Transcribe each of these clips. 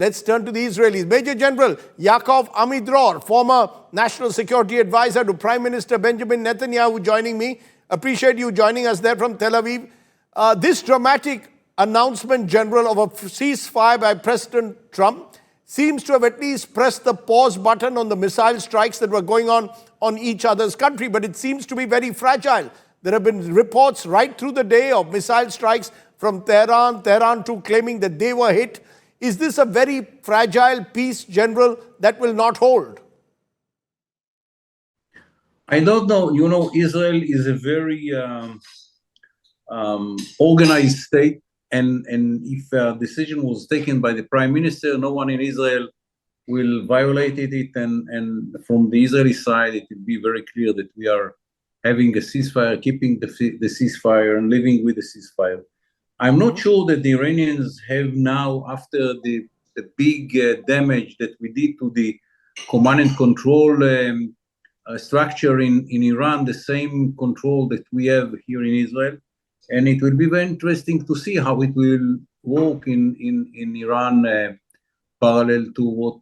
Let's turn to the Israelis. Major General Yaakov Amidror, former National Security Advisor to Prime Minister Benjamin Netanyahu, joining me. Appreciate you joining us there from Tel Aviv. This dramatic announcement, General, of a ceasefire by President Trump seems to have at least pressed the pause button on the missile strikes that were going on each other's country, but it seems to be very fragile. There have been reports right through the day of missile strikes from Tehran too, claiming that they were hit. Is this a very fragile peace, General, that will not hold? I don't know. You know, Israel is a very organized state, and if a decision was taken by the Prime Minister, no one in Israel will violate it. And from the Israeli side, it will be very clear that we are having a ceasefire, keeping the ceasefire, and living with the ceasefire. I'm not sure that the Iranians have now, after the big damage that we did to the command and control structure in Iran, the same control that we have here in Israel. And it will be very interesting to see how it will work in Iran parallel to what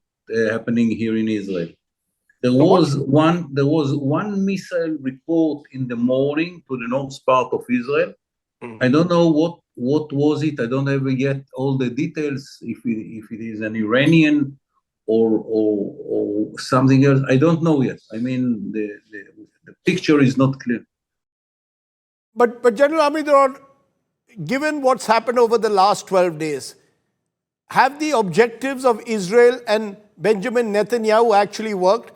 happening here in Israel. There was one missile report in the morning to the north part of Israel. I don't know what was it. I don't have yet all the details, if it is an Iranian or something else. I don't know yet. I mean, the picture is not clear. But General Amidror, given what's happened over the last 12 days, have the objectives of Israel and Benjamin Netanyahu actually worked?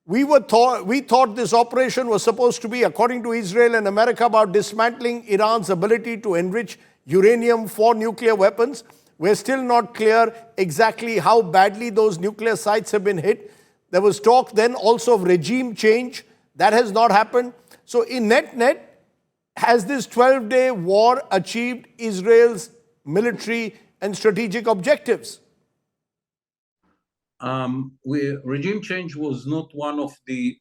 We thought this operation was supposed to be, according to Israel and America, about dismantling Iran's ability to enrich uranium for nuclear weapons. We're still not clear exactly how badly those nuclear sites have been hit. There was talk then also of regime change. That has not happened. So in net, has this 12-day war achieved Israel's military and strategic objectives? Regime change was not one of the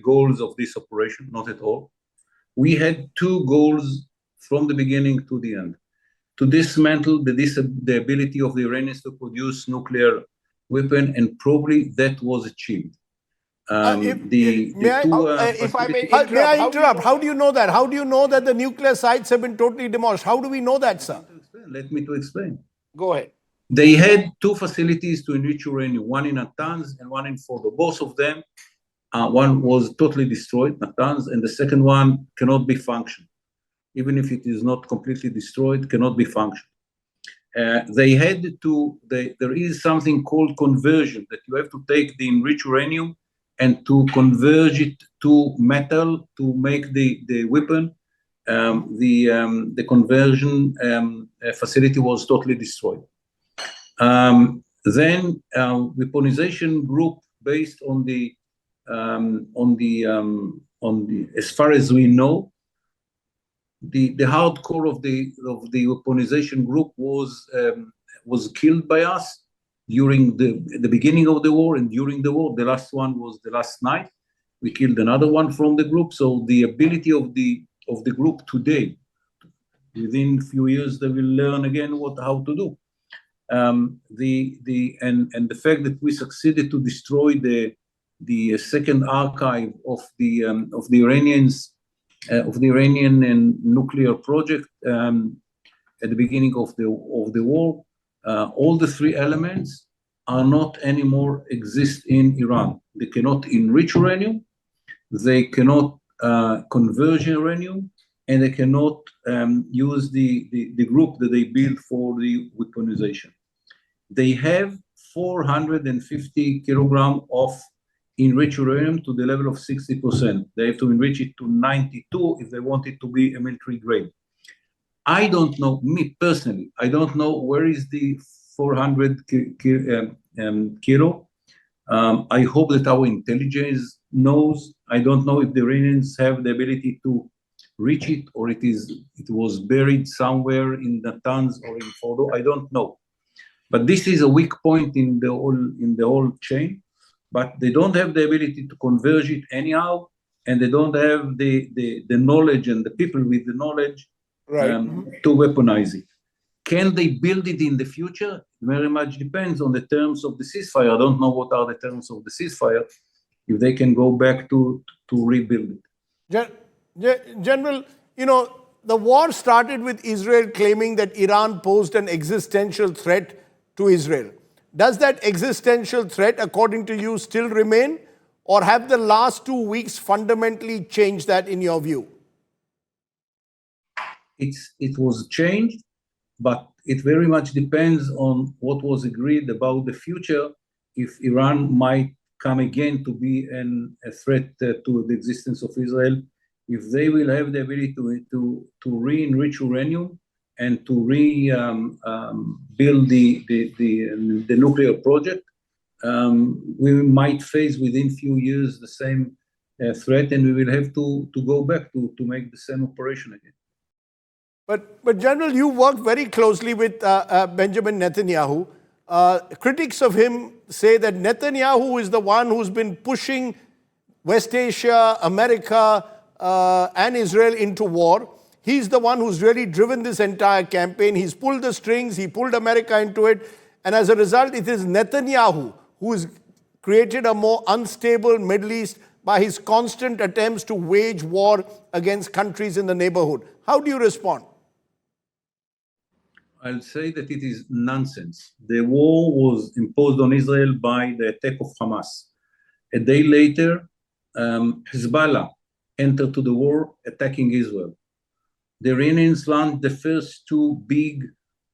goals of this operation, not at all. We had two goals from the beginning to the end: to dismantle the ability of the Iranians to produce nuclear weapon, and probably that was achieved. May I interrupt? How do you know that? How do you know that the nuclear sites have been totally demolished? How do we know that, sir? Let me explain. Go ahead. They had two facilities to enrich uranium, one in Natanz and one in Fordo. Both of them, one was totally destroyed, Natanz, and the second one cannot be functioned. Even if it is not completely destroyed, cannot be functioned. There is something called conversion, that you have to take the enriched uranium and to converge it to metal to make the weapon. The conversion facility was totally destroyed. Then weaponization group, based on the as far as we know, the hardcore of the weaponization group was killed by us during the beginning of the war and during the war. The last one was the last night. We killed another one from the group. So the ability of the group today, within a few years, they will learn again how to do. And the fact that we succeeded to destroy the second archive of the Iranians of the Iranian and nuclear project at the beginning of the war, all the three elements are not anymore exist in Iran. They cannot enrich uranium, they cannot converge uranium, and they cannot use the group that they built for the weaponization. They have 450 kilograms of enriched uranium to the level of 60%. They have to enrich it to 92 if they want it to be a military grade. I don't know, me personally, I don't know where is the 400 kilo. I hope that our intelligence knows. I don't know if the Iranians have the ability to reach it, or it was buried somewhere in Natanz or in Fordo. I don't know. But this is a weak point in the whole chain. But they don't have the ability to converge it anyhow, and they don't have the knowledge and the people with the knowledge to weaponize it. Can they build it in the future? Very much depends on the terms of the ceasefire. I don't know what are the terms of the ceasefire, if they can go back to rebuild it. General, the war started with Israel claiming that Iran posed an existential threat to Israel. Does that existential threat, according to you, still remain? Or have the last 2 weeks fundamentally changed that in your view? It was changed, but it very much depends on what was agreed about the future, if Iran might come again to be a threat to the existence of Israel, if they will have the ability to re-enrich uranium and to build the nuclear project, we might face within few years the same threat, and we will have to go back to make the same operation again. But General, you worked very closely with Benjamin Netanyahu. Critics of him say that Netanyahu is the one who's been pushing West Asia, America, and Israel into war. He's the one who's really driven this entire campaign. He's pulled the strings, he pulled America into it. And as a result, it is Netanyahu who's created a more unstable Middle East by his constant attempts to wage war against countries in the neighborhood. How do you respond? I'll say that it is nonsense. The war was imposed on Israel by the attack of Hamas. A day later, Hezbollah entered to the war, attacking Israel. The Iranians launched the first two big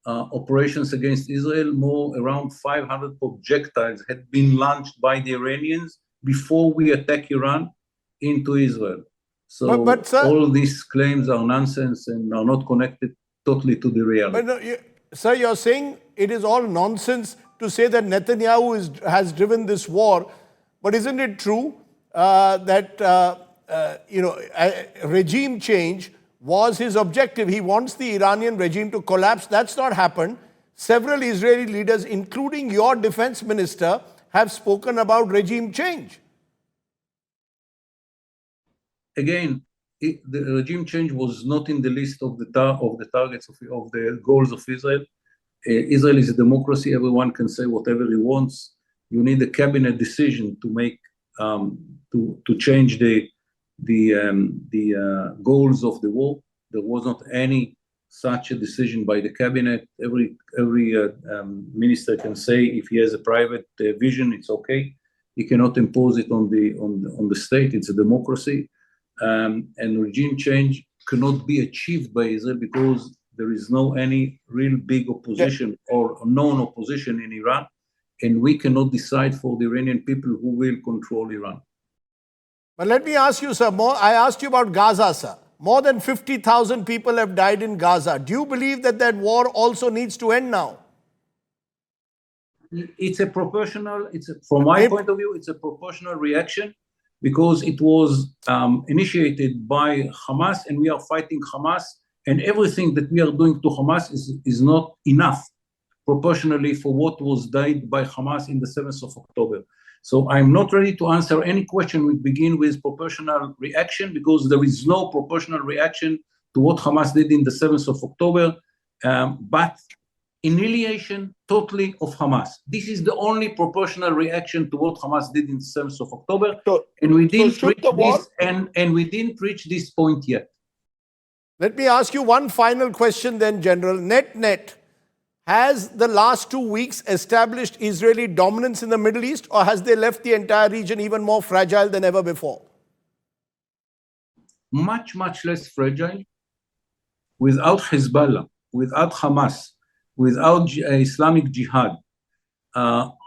operations against Israel. Around 500 projectiles had been launched by the Iranians before we attack Iran into Israel. So but sir, all these claims are nonsense and are not connected totally to the reality. But no, sir, you're saying it is all nonsense to say that Netanyahu has driven this war. But isn't it true that regime change was his objective? He wants the Iranian regime to collapse. That's not happened. Several Israeli leaders, including your defense minister, have spoken about regime change. Again, the regime change was not in the list of the targets of the goals of Israel. Israel is a democracy. Everyone can say whatever he wants. You need a cabinet decision to make to change the goals of the war. There was not any such a decision by the cabinet. Every minister can say if he has a private vision, it's okay. He cannot impose it on the state. It's a democracy. And regime change cannot be achieved by Israel because there is no any real big opposition or known opposition in Iran, and we cannot decide for the Iranian people who will control Iran. But let me ask you, sir, I asked you about Gaza, sir. More than 50,000 people have died in Gaza. Do you believe that war also needs to end now? It's a proportional, from my point of view, it's a proportional reaction, because it was initiated by Hamas, and we are fighting Hamas, and everything that we are doing to Hamas is not enough proportionally for what was done by Hamas in the 7th of October. So I'm not ready to answer any question. We begin with proportional reaction, because there is no proportional reaction to what Hamas did in the 7th of October, but annihilation totally of Hamas. This is the only proportional reaction to what Hamas did in the 7th of October, and we didn't reach this, and we didn't reach this point yet. Let me ask you one final question then, General. Net, has the last 2 weeks established Israeli dominance in the Middle East, or has they left the entire region even more fragile than ever before? Much, much less fragile. Without Hezbollah, without Hamas, without Islamic Jihad,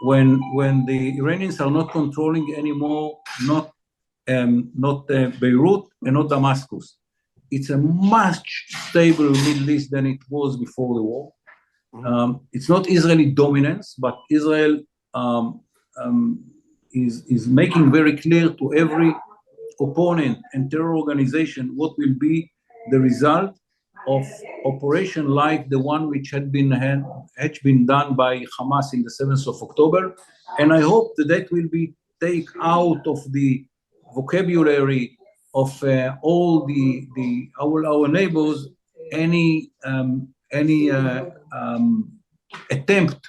when the Iranians are not controlling anymore, not Beirut and not Damascus, it's a much stable Middle East than it was before the war. It's not Israeli dominance, but Israel is making very clear to every opponent and terror organization what will be the result of operation like the one which had been done by Hamas in the 7th of October. And I hope that will be taken out of the vocabulary of all our neighbors, any attempt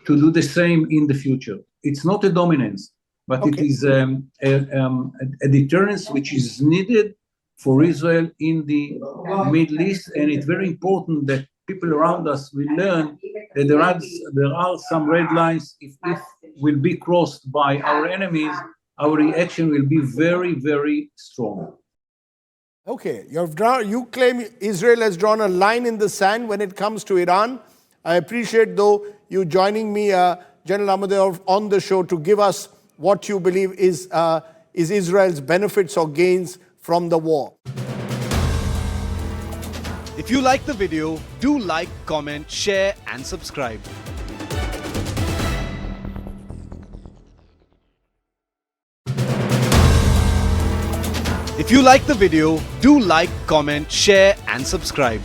to do the same in the future. It's not a dominance, but it is a deterrence which is needed for Israel in the Middle East, and it's very important that people around us will learn that there are some red lines. If will be crossed by our enemies, our reaction will be very, very strong. Okay, you claim Israel has drawn a line in the sand when it comes to Iran. I appreciate, though, you joining me, General Amidror, on the show to give us what you believe is Israel's benefits or gains from the war. If you like the video, do like, comment, share and subscribe. If you like the video, do like, comment, share and subscribe.